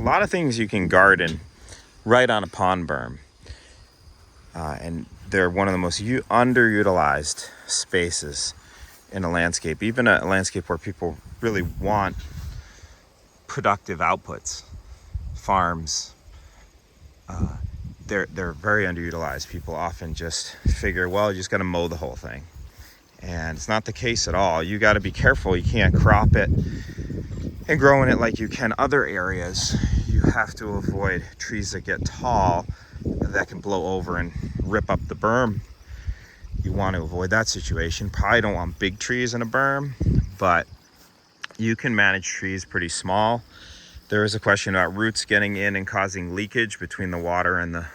lot of things you can garden right on a pond berm. And they're one of the most underutilized spaces in a landscape, even a landscape where people really want productive outputs, farms. They're very underutilized. People often just figure, well, you just got to mow the whole thing. And it's not the case at all. You got to be careful. You can't crop it and grow in it like you can other areas. You have to avoid trees that get tall that can blow over and rip up the berm. You want to avoid that situation. Probably don't want big trees in a berm, but you can manage trees pretty small. There is a question about roots getting in and causing leakage between the water and the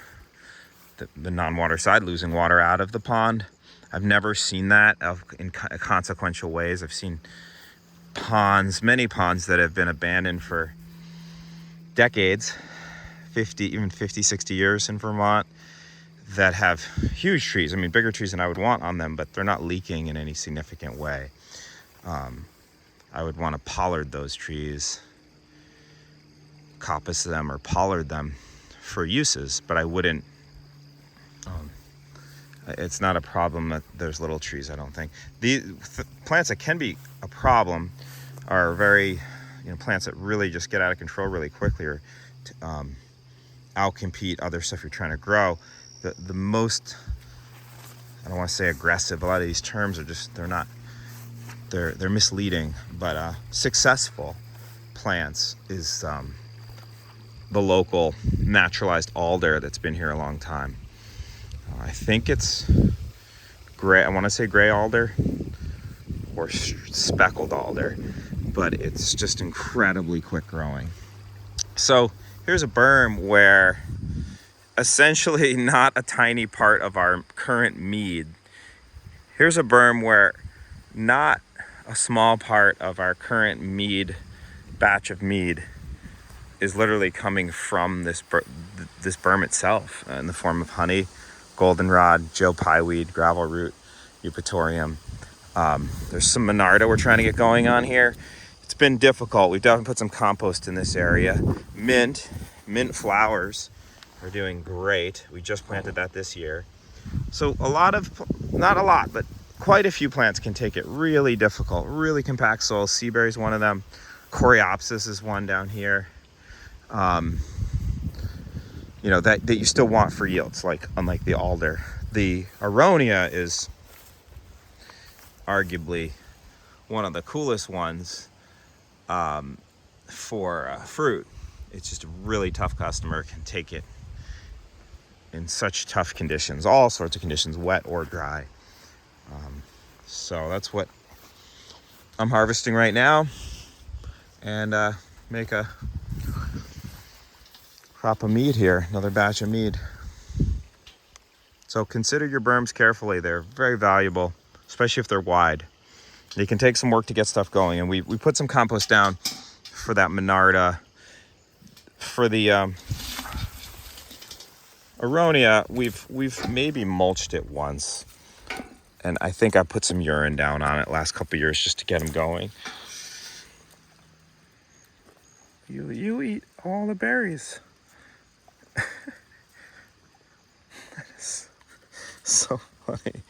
non-water side, losing water out of the pond. I've never seen that in consequential ways. I've seen many ponds that have been abandoned for decades, 50, 60 years in Vermont, that have huge trees. I mean, bigger trees than I would want on them, but they're not leaking in any significant way. I would want to pollard those trees, coppice them or pollard them for uses, but I wouldn't. It's not a problem that there's little trees, I don't think. The plants that can be a problem are very, plants that really just get out of control really quickly or outcompete other stuff you're trying to grow. The most, I don't want to say aggressive, a lot of these terms are just, they're misleading, but successful plants is the local naturalized alder that's been here a long time. I think it's gray, I want to say gray alder or speckled alder, but it's just incredibly quick growing. So here's a berm where essentially not a tiny part of our current mead. Here's a berm where not a small part of our current batch of mead is literally coming from this berm itself in the form of honey, goldenrod, Joe Pyeweed, gravel root, eupatorium. There's some monarda we're trying to get going on here. It's been difficult. We've definitely put some compost in this area. Mint flowers are doing great. We just planted that this year. So not a lot, but quite a few plants can take it really difficult, really compact soil. Seaberry's one of them. Coreopsis is one down here. That you still want for yields, unlike the alder. The aronia is arguably one of the coolest ones for fruit. It's just a really tough customer, can take it in such tough conditions, all sorts of conditions, wet or dry. So that's what I'm harvesting right now, and make a crop of mead here, another batch of mead. So consider your berms carefully. They're very valuable, especially if they're wide. They can take some work to get stuff going, and we put some compost down for that monarda. For the aronia, we've maybe mulched it once, and I think I put some urine down on it last couple of years just to get them going. You eat all the berries. That is so funny.